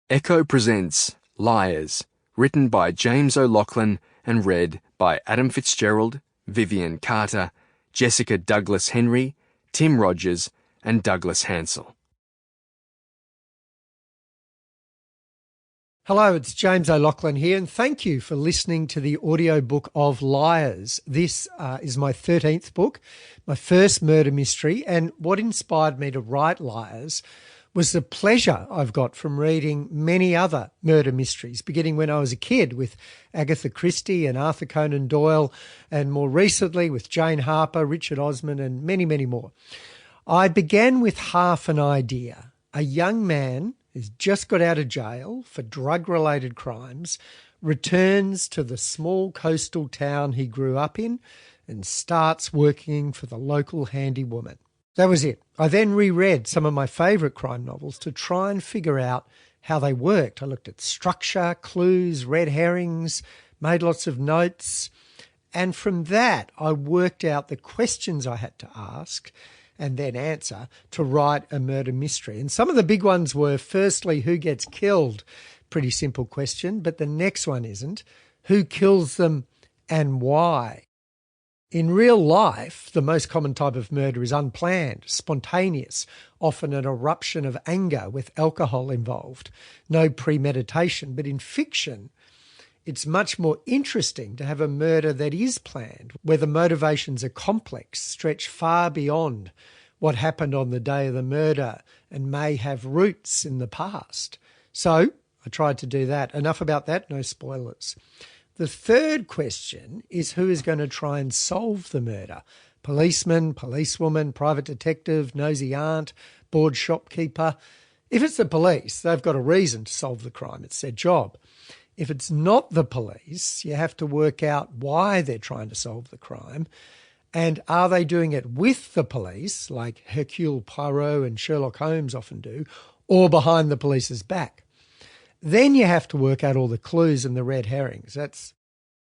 Echo presents Liars, written by James O'Loughlin and read by Adam Fitzgerald, Vivien Carter, Jessica Douglas Henry, Tim Rogers, and Douglas Hansell. Hello, it's James O'Loughlin here, and thank you for listening to the audiobook of Liars. This is my 13th book, my first murder mystery, and what inspired me to write Liars was the pleasure I've got from reading many other murder mysteries, beginning when I was a kid with Agatha Christie and Arthur Conan Doyle, and more recently with Jane Harper, Richard Osman, and many, many more. I began with half an idea. A young man who's just got out of jail for drug-related crimes returns to the small coastal town he grew up in and starts working for the local handywoman. That was it. I then reread some of my favourite crime novels to try and figure out how they worked. I looked at structure, clues, red herrings, made lots of notes, and from that I worked out the questions I had to ask and then answer to write a murder mystery. And some of the big ones were, firstly, who gets killed? Pretty simple question, but the next one isn't. Who kills them and why? In real life, the most common type of murder is unplanned, spontaneous, often an eruption of anger with alcohol involved, no premeditation. But in fiction, it's much more interesting to have a murder that is planned, where the motivations are complex, stretch far beyond what happened on the day of the murder and may have roots in the past. So I tried to do that. Enough about that, no spoilers. The third question is who is going to try and solve the murder? Policeman, policewoman, private detective, nosy aunt, bored shopkeeper. If it's the police, they've got a reason to solve the crime. It's their job. If it's not the police, you have to work out why they're trying to solve the crime. And are they doing it with the police, like Hercule Poirot and Sherlock Holmes often do, or behind the police's back? Then you have to work out all the clues and the red herrings. That's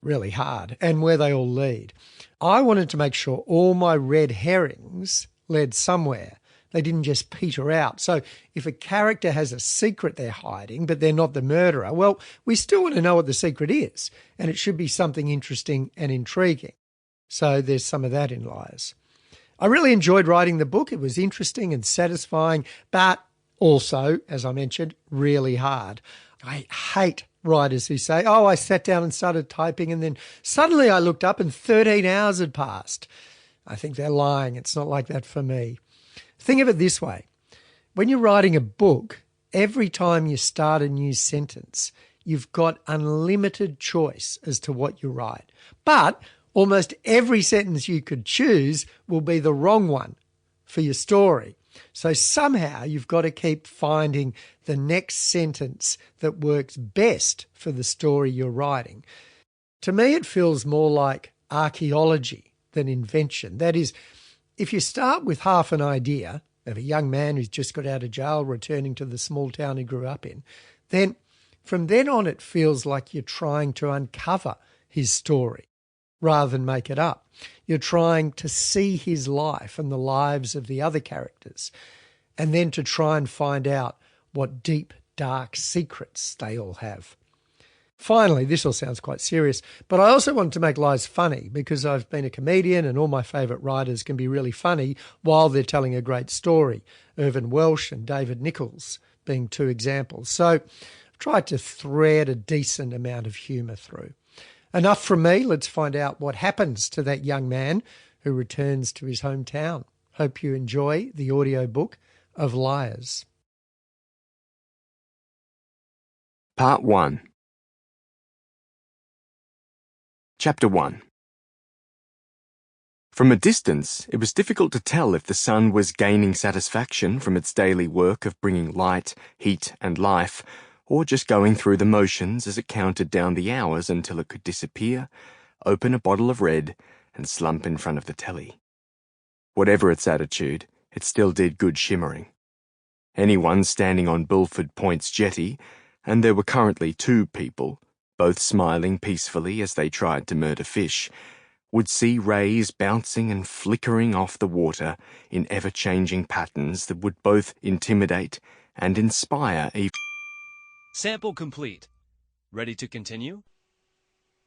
really hard, and where they all lead. I wanted to make sure all my red herrings led somewhere. They didn't just peter out. So if a character has a secret they're hiding, but they're not the murderer, well, we still want to know what the secret is, and it should be something interesting and intriguing. So there's some of that in Liars. I really enjoyed writing the book. It was interesting and satisfying, but also, as I mentioned, really hard. I hate writers who say, oh, I sat down and started typing and then suddenly I looked up and 13 hours had passed. I think they're lying. It's not like that for me. Think of it this way. When you're writing a book, every time you start a new sentence, you've got unlimited choice as to what you write. But almost every sentence you could choose will be the wrong one for your story. So somehow you've got to keep finding the next sentence that works best for the story you're writing. To me, it feels more like archaeology than invention. That is, if you start with half an idea of a young man who's just got out of jail returning to the small town he grew up in, then from then on it feels like you're trying to uncover his story rather than make it up. You're trying to see his life and the lives of the other characters, and then to try and find out what deep, dark secrets they all have. Finally, this all sounds quite serious, but I also wanted to make Lies funny because I've been a comedian and all my favourite writers can be really funny while they're telling a great story. Irvin Welsh and David Nichols being two examples. So I've tried to thread a decent amount of humour through. Enough from me. Let's find out what happens to that young man who returns to his hometown. Hope you enjoy the audiobook of Liars. Part 1. Chapter 1. From a distance, it was difficult to tell if the sun was gaining satisfaction from its daily work of bringing light, heat, and life, or just going through the motions as it counted down the hours until it could disappear, open a bottle of red, and slump in front of the telly. Whatever its attitude, it still did good shimmering. Anyone standing on Bullford Point's jetty, and there were currently 2 people, both smiling peacefully as they tried to murder fish, would see rays bouncing and flickering off the water in ever-changing patterns that would both intimidate and inspire even. Sample complete. Ready to continue?